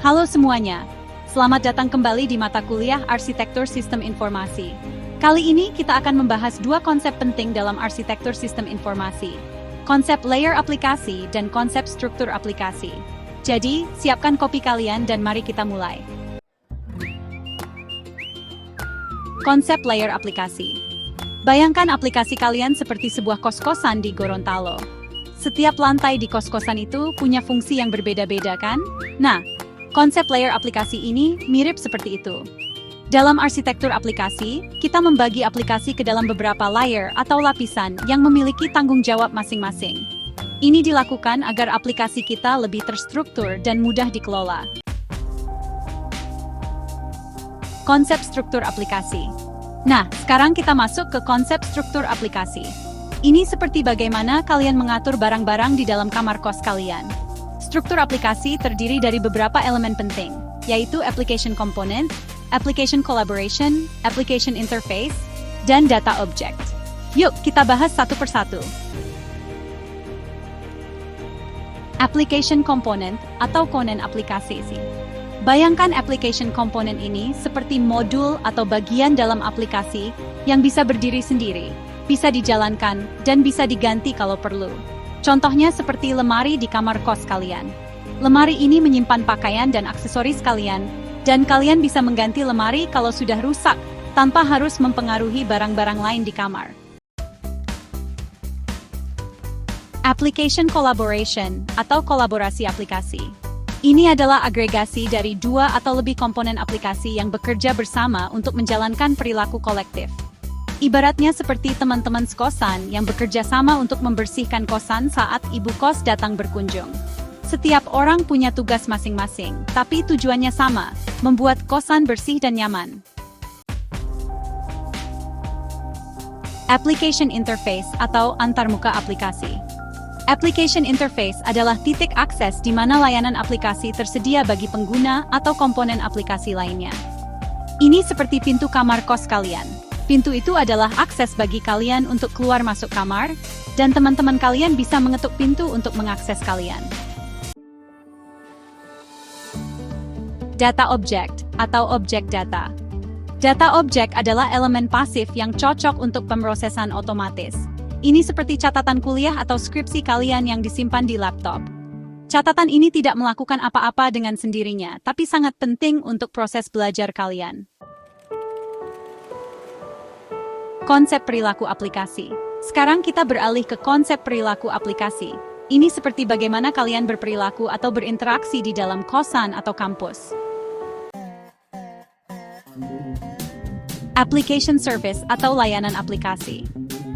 Halo semuanya, selamat datang kembali di mata kuliah Arsitektur Sistem Informasi. Kali ini kita akan membahas dua konsep penting dalam arsitektur sistem informasi. Konsep layer aplikasi dan konsep struktur aplikasi. Jadi, siapkan kopi kalian dan mari kita mulai. Konsep layer aplikasi. Bayangkan aplikasi kalian seperti sebuah kos-kosan di Gorontalo. Setiap lantai di kos-kosan itu punya fungsi yang berbeda-beda kan? Nah, konsep layer aplikasi ini mirip seperti itu. Dalam arsitektur aplikasi, kita membagi aplikasi ke dalam beberapa layer atau lapisan yang memiliki tanggung jawab masing-masing. Ini dilakukan agar aplikasi kita lebih terstruktur dan mudah dikelola. Konsep struktur aplikasi. Nah, sekarang kita masuk ke konsep struktur aplikasi. Ini seperti bagaimana kalian mengatur barang-barang di dalam kamar kos kalian. Struktur aplikasi terdiri dari beberapa elemen penting, yaitu application component, application collaboration, application interface, dan data object. Yuk, kita bahas satu persatu. Application component atau komponen aplikasi sih. Bayangkan application component ini seperti modul atau bagian dalam aplikasi yang bisa berdiri sendiri, bisa dijalankan, dan bisa diganti kalau perlu. Contohnya seperti lemari di kamar kos kalian. Lemari ini menyimpan pakaian dan aksesoris kalian, dan kalian bisa mengganti lemari kalau sudah rusak, tanpa harus mempengaruhi barang-barang lain di kamar. Application collaboration atau kolaborasi aplikasi. Ini adalah agregasi dari dua atau lebih komponen aplikasi yang bekerja bersama untuk menjalankan perilaku kolektif. Ibaratnya seperti teman-teman sekosan yang bekerja sama untuk membersihkan kosan saat ibu kos datang berkunjung. Setiap orang punya tugas masing-masing, tapi tujuannya sama, membuat kosan bersih dan nyaman. Application interface atau antarmuka aplikasi. Application interface adalah titik akses di mana layanan aplikasi tersedia bagi pengguna atau komponen aplikasi lainnya. Ini seperti pintu kamar kos kalian. Pintu itu adalah akses bagi kalian untuk keluar masuk kamar, dan teman-teman kalian bisa mengetuk pintu untuk mengakses kalian. Data object atau objek data. Data objek adalah elemen pasif yang cocok untuk pemrosesan otomatis. Ini seperti catatan kuliah atau skripsi kalian yang disimpan di laptop. Catatan ini tidak melakukan apa-apa dengan sendirinya, tapi sangat penting untuk proses belajar kalian. Konsep perilaku aplikasi. Sekarang kita beralih ke konsep perilaku aplikasi. Ini seperti bagaimana kalian berperilaku atau berinteraksi di dalam kosan atau kampus. Application service atau layanan aplikasi.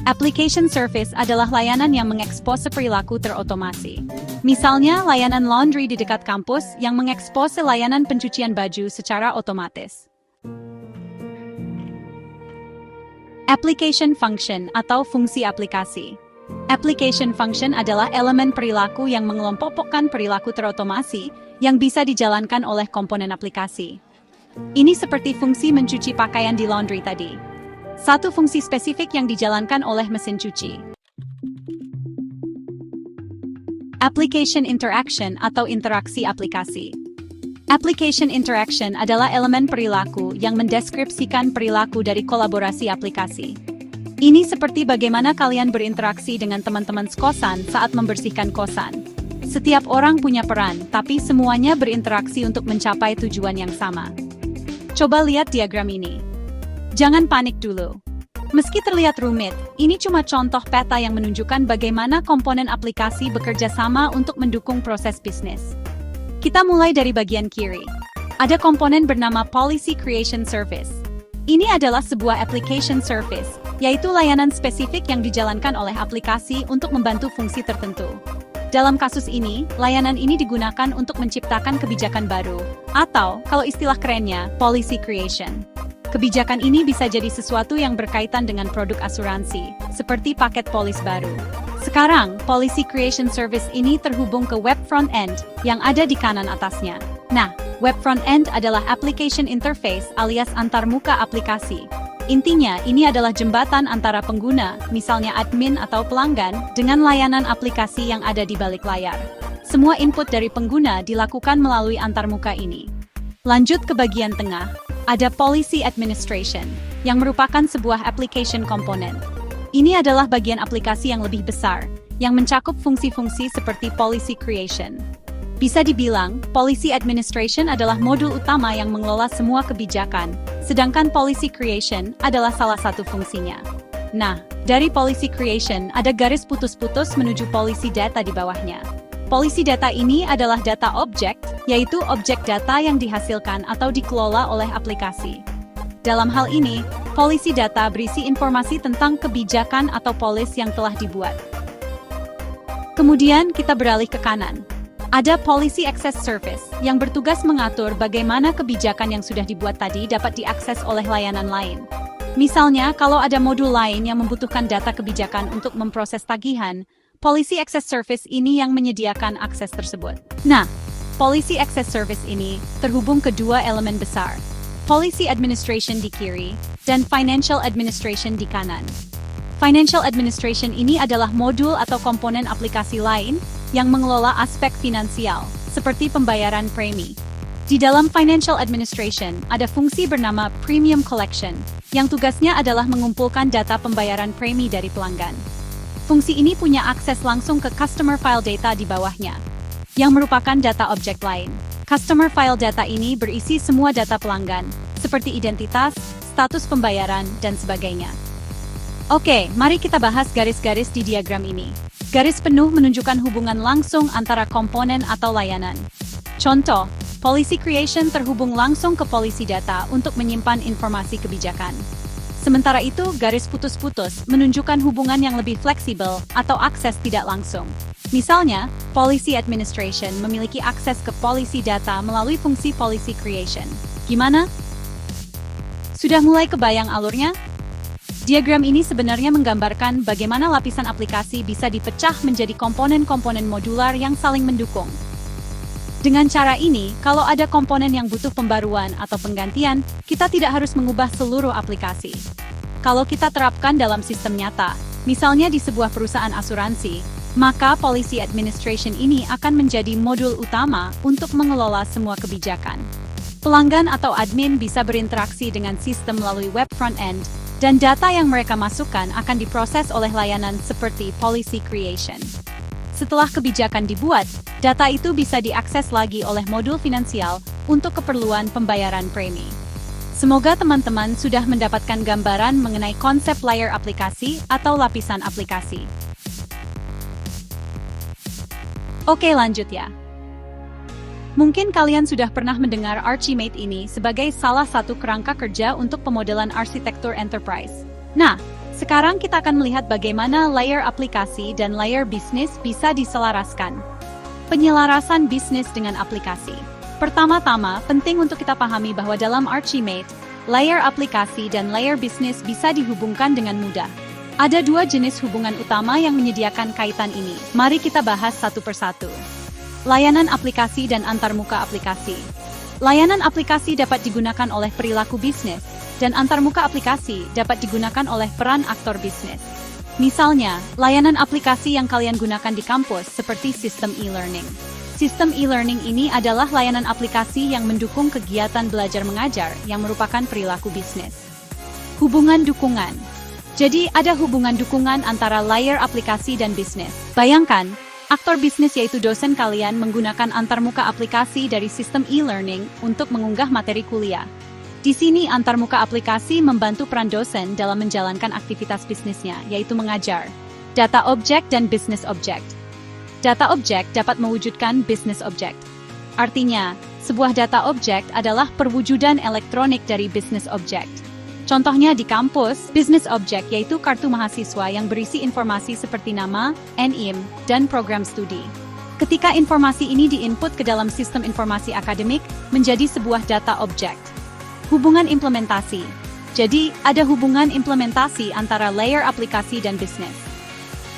Application service adalah layanan yang mengekspos perilaku terotomasi. Misalnya, layanan laundry di dekat kampus yang mengekspos layanan pencucian baju secara otomatis. Application function atau fungsi aplikasi. Application function adalah elemen perilaku yang mengelompokkan perilaku terotomasi yang bisa dijalankan oleh komponen aplikasi. Ini seperti fungsi mencuci pakaian di laundry tadi. Satu fungsi spesifik yang dijalankan oleh mesin cuci. Application interaction atau interaksi aplikasi. Application interaction adalah elemen perilaku yang mendeskripsikan perilaku dari kolaborasi aplikasi. Ini seperti bagaimana kalian berinteraksi dengan teman-teman sekosan saat membersihkan kosan. Setiap orang punya peran, tapi semuanya berinteraksi untuk mencapai tujuan yang sama. Coba lihat diagram ini. Jangan panik dulu. Meski terlihat rumit, ini cuma contoh peta yang menunjukkan bagaimana komponen aplikasi bekerja sama untuk mendukung proses bisnis. Kita mulai dari bagian kiri. Ada komponen bernama Policy Creation Service. Ini adalah sebuah application service, yaitu layanan spesifik yang dijalankan oleh aplikasi untuk membantu fungsi tertentu. Dalam kasus ini, layanan ini digunakan untuk menciptakan kebijakan baru, atau, kalau istilah kerennya, policy creation. Kebijakan ini bisa jadi sesuatu yang berkaitan dengan produk asuransi, seperti paket polis baru. Sekarang, Policy Creation Service ini terhubung ke web front end yang ada di kanan atasnya. Nah, web front end adalah application interface alias antarmuka aplikasi. Intinya, ini adalah jembatan antara pengguna, misalnya admin atau pelanggan, dengan layanan aplikasi yang ada di balik layar. Semua input dari pengguna dilakukan melalui antarmuka ini. Lanjut ke bagian tengah, ada Policy Administration, yang merupakan sebuah application component. Ini adalah bagian aplikasi yang lebih besar, yang mencakup fungsi-fungsi seperti policy creation. Bisa dibilang, Policy Administration adalah modul utama yang mengelola semua kebijakan, sedangkan Policy Creation adalah salah satu fungsinya. Nah, dari Policy Creation ada garis putus-putus menuju Policy Data di bawahnya. Policy Data ini adalah data objek, yaitu objek data yang dihasilkan atau dikelola oleh aplikasi. Dalam hal ini, Policy Data berisi informasi tentang kebijakan atau policy yang telah dibuat. Kemudian kita beralih ke kanan. Ada Policy Access Service yang bertugas mengatur bagaimana kebijakan yang sudah dibuat tadi dapat diakses oleh layanan lain. Misalnya, kalau ada modul lain yang membutuhkan data kebijakan untuk memproses tagihan, Policy Access Service ini yang menyediakan akses tersebut. Nah, Policy Access Service ini terhubung ke dua elemen besar, Policy Administration di kiri dan Financial Administration di kanan. Financial Administration ini adalah modul atau komponen aplikasi lain yang mengelola aspek finansial, seperti pembayaran premi. Di dalam Financial Administration, ada fungsi bernama Premium Collection, yang tugasnya adalah mengumpulkan data pembayaran premi dari pelanggan. Fungsi ini punya akses langsung ke Customer File Data di bawahnya, yang merupakan data objek lain. Customer File Data ini berisi semua data pelanggan, seperti identitas, status pembayaran, dan sebagainya. Oke, mari kita bahas garis-garis di diagram ini. Garis penuh menunjukkan hubungan langsung antara komponen atau layanan. Contoh, Policy Creation terhubung langsung ke Policy Data untuk menyimpan informasi kebijakan. Sementara itu, garis putus-putus menunjukkan hubungan yang lebih fleksibel atau akses tidak langsung. Misalnya, Policy Administration memiliki akses ke Policy Data melalui fungsi Policy Creation. Gimana? Sudah mulai kebayang alurnya? Diagram ini sebenarnya menggambarkan bagaimana lapisan aplikasi bisa dipecah menjadi komponen-komponen modular yang saling mendukung. Dengan cara ini, kalau ada komponen yang butuh pembaruan atau penggantian, kita tidak harus mengubah seluruh aplikasi. Kalau kita terapkan dalam sistem nyata, misalnya di sebuah perusahaan asuransi, maka Policy Administration ini akan menjadi modul utama untuk mengelola semua kebijakan. Pelanggan atau admin bisa berinteraksi dengan sistem melalui web front-end, dan data yang mereka masukkan akan diproses oleh layanan seperti Policy Creation. Setelah kebijakan dibuat, data itu bisa diakses lagi oleh modul finansial untuk keperluan pembayaran premi. Semoga teman-teman sudah mendapatkan gambaran mengenai konsep layer aplikasi atau lapisan aplikasi. Oke, lanjut ya. Mungkin kalian sudah pernah mendengar Archimate ini sebagai salah satu kerangka kerja untuk pemodelan arsitektur enterprise. Nah, sekarang kita akan melihat bagaimana layer aplikasi dan layer bisnis bisa diselaraskan. Penyelarasan bisnis dengan aplikasi. Pertama-tama, penting untuk kita pahami bahwa dalam Archimate, layer aplikasi dan layer bisnis bisa dihubungkan dengan mudah. Ada dua jenis hubungan utama yang menyediakan kaitan ini. Mari kita bahas satu persatu. Layanan aplikasi dan antarmuka aplikasi. Layanan aplikasi dapat digunakan oleh perilaku bisnis, dan antarmuka aplikasi dapat digunakan oleh peran aktor bisnis. Misalnya, layanan aplikasi yang kalian gunakan di kampus seperti sistem e-learning. Sistem e-learning ini adalah layanan aplikasi yang mendukung kegiatan belajar mengajar yang merupakan perilaku bisnis. Hubungan dukungan. Jadi, ada hubungan dukungan antara layer aplikasi dan bisnis. Bayangkan, aktor bisnis yaitu dosen kalian menggunakan antarmuka aplikasi dari sistem e-learning untuk mengunggah materi kuliah. Di sini antarmuka aplikasi membantu peran dosen dalam menjalankan aktivitas bisnisnya, yaitu mengajar. Data objek dan bisnis objek. Data objek dapat mewujudkan bisnis objek. Artinya, sebuah data objek adalah perwujudan elektronik dari bisnis objek. Contohnya di kampus, bisnis objek yaitu kartu mahasiswa yang berisi informasi seperti nama, NIM, dan program studi. Ketika informasi ini diinput ke dalam sistem informasi akademik, menjadi sebuah data objek. Hubungan implementasi. Jadi, ada hubungan implementasi antara layer aplikasi dan bisnis.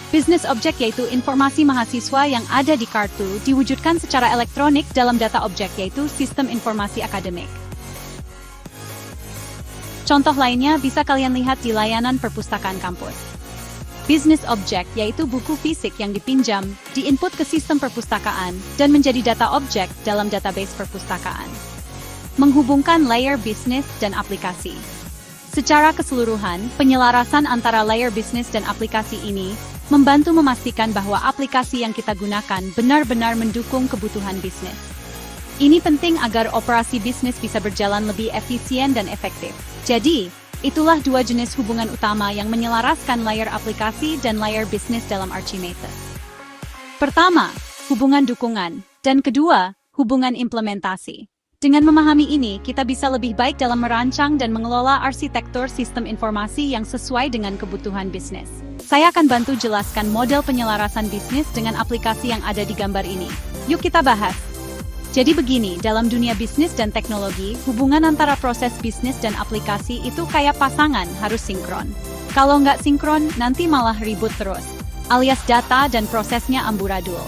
Bisnis objek yaitu informasi mahasiswa yang ada di kartu diwujudkan secara elektronik dalam data objek yaitu sistem informasi akademik. Contoh lainnya bisa kalian lihat di layanan perpustakaan kampus. Business object yaitu buku fisik yang dipinjam, diinput ke sistem perpustakaan, dan menjadi data objek dalam database perpustakaan. Menghubungkan layer bisnis dan aplikasi. Secara keseluruhan, penyelarasan antara layer bisnis dan aplikasi ini membantu memastikan bahwa aplikasi yang kita gunakan benar-benar mendukung kebutuhan bisnis. Ini penting agar operasi bisnis bisa berjalan lebih efisien dan efektif. Jadi, itulah dua jenis hubungan utama yang menyelaraskan layer aplikasi dan layer bisnis dalam Archimedes. Pertama, hubungan dukungan, dan kedua, hubungan implementasi. Dengan memahami ini, kita bisa lebih baik dalam merancang dan mengelola arsitektur sistem informasi yang sesuai dengan kebutuhan bisnis. Saya akan bantu jelaskan model penyelarasan bisnis dengan aplikasi yang ada di gambar ini. Yuk kita bahas. Jadi begini, dalam dunia bisnis dan teknologi, hubungan antara proses bisnis dan aplikasi itu kayak pasangan, harus sinkron. Kalau nggak sinkron, nanti malah ribut terus, alias data dan prosesnya amburadul.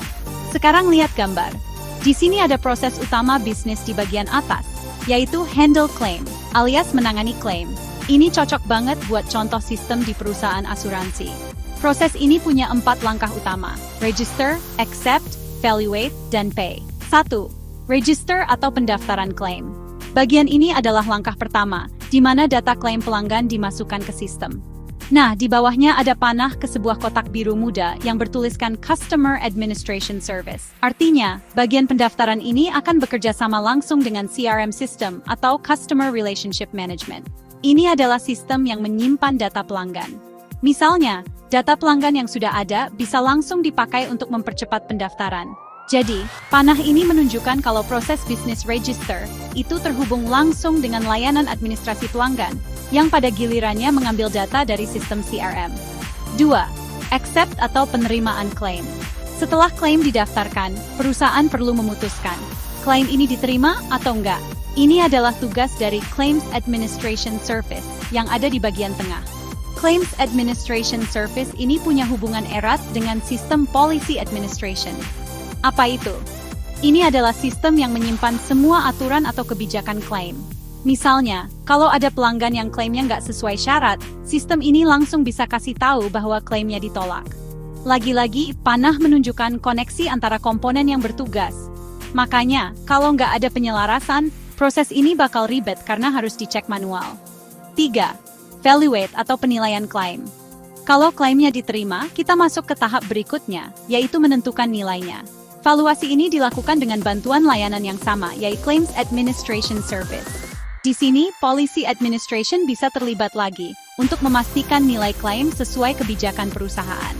Sekarang lihat gambar. Di sini ada proses utama bisnis di bagian atas, yaitu handle claim, alias menangani klaim. Ini cocok banget buat contoh sistem di perusahaan asuransi. Proses ini punya 4 langkah utama, register, accept, evaluate, dan pay. 1. Register atau pendaftaran klaim. Bagian ini adalah langkah pertama, di mana data klaim pelanggan dimasukkan ke sistem. Nah, di bawahnya ada panah ke sebuah kotak biru muda yang bertuliskan Customer Administration Service. Artinya, bagian pendaftaran ini akan bekerja sama langsung dengan CRM System atau Customer Relationship Management. Ini adalah sistem yang menyimpan data pelanggan. Misalnya, data pelanggan yang sudah ada bisa langsung dipakai untuk mempercepat pendaftaran. Jadi, panah ini menunjukkan kalau proses bisnis register itu terhubung langsung dengan layanan administrasi pelanggan, yang pada gilirannya mengambil data dari sistem CRM. 2. Accept atau penerimaan klaim. Setelah klaim didaftarkan, perusahaan perlu memutuskan, klaim ini diterima atau enggak. Ini adalah tugas dari Claims Administration Service, yang ada di bagian tengah. Claims Administration Service ini punya hubungan erat dengan sistem Policy Administration. Apa itu? Ini adalah sistem yang menyimpan semua aturan atau kebijakan klaim. Misalnya, kalau ada pelanggan yang klaimnya nggak sesuai syarat, sistem ini langsung bisa kasih tahu bahwa klaimnya ditolak. Lagi-lagi, panah menunjukkan koneksi antara komponen yang bertugas. Makanya, kalau nggak ada penyelarasan, proses ini bakal ribet karena harus dicek manual. 3. Evaluate atau penilaian klaim. Kalau klaimnya diterima, kita masuk ke tahap berikutnya, yaitu menentukan nilainya. Valuasi ini dilakukan dengan bantuan layanan yang sama, yaitu Claims Administration Service. Di sini, Policy Administration bisa terlibat lagi untuk memastikan nilai klaim sesuai kebijakan perusahaan.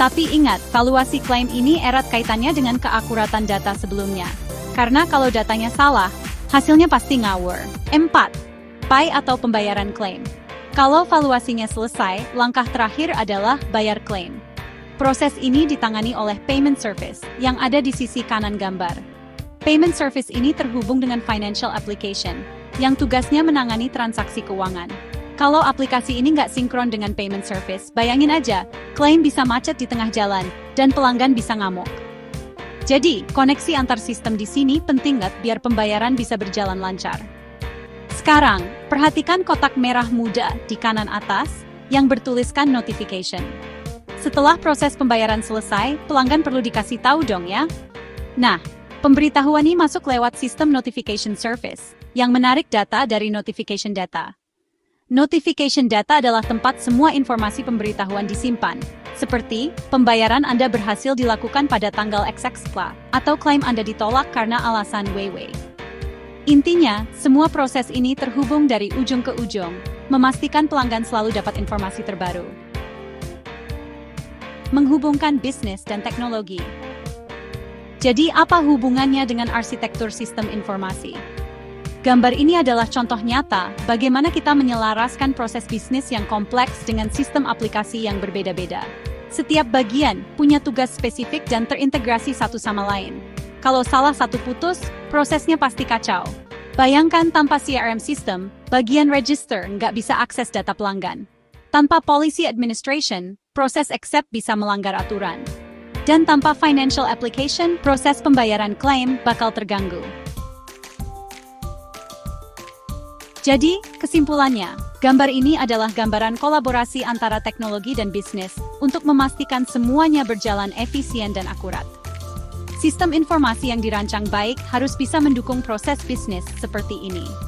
Tapi ingat, valuasi klaim ini erat kaitannya dengan keakuratan data sebelumnya. Karena kalau datanya salah, hasilnya pasti ngawur. 4. Pay atau pembayaran klaim. Kalau valuasinya selesai, langkah terakhir adalah bayar klaim. Proses ini ditangani oleh Payment Service yang ada di sisi kanan gambar. Payment Service ini terhubung dengan Financial Application yang tugasnya menangani transaksi keuangan. Kalau aplikasi ini nggak sinkron dengan Payment Service, bayangin aja, klaim bisa macet di tengah jalan dan pelanggan bisa ngamuk. Jadi, koneksi antar sistem di sini penting nggak biar pembayaran bisa berjalan lancar. Sekarang, perhatikan kotak merah muda di kanan atas yang bertuliskan notification. Setelah proses pembayaran selesai, pelanggan perlu dikasih tahu dong ya. Nah, pemberitahuan ini masuk lewat sistem notification service yang menarik data dari notification data. Notification data adalah tempat semua informasi pemberitahuan disimpan, seperti pembayaran Anda berhasil dilakukan pada tanggal XX atau klaim Anda ditolak karena alasan WW. Intinya, semua proses ini terhubung dari ujung ke ujung, memastikan pelanggan selalu dapat informasi terbaru. Menghubungkan bisnis dan teknologi. Jadi apa hubungannya dengan arsitektur sistem informasi? Gambar ini adalah contoh nyata bagaimana kita menyelaraskan proses bisnis yang kompleks dengan sistem aplikasi yang berbeda-beda. Setiap bagian punya tugas spesifik dan terintegrasi satu sama lain. Kalau salah satu putus, prosesnya pasti kacau. Bayangkan tanpa CRM system, bagian register nggak bisa akses data pelanggan. Tanpa policy administration, proses accept bisa melanggar aturan. Dan tanpa financial application, proses pembayaran klaim bakal terganggu. Jadi, kesimpulannya, Gambar ini adalah gambaran kolaborasi antara teknologi dan bisnis untuk memastikan semuanya berjalan efisien dan akurat. Sistem informasi yang dirancang baik harus bisa mendukung proses bisnis seperti ini.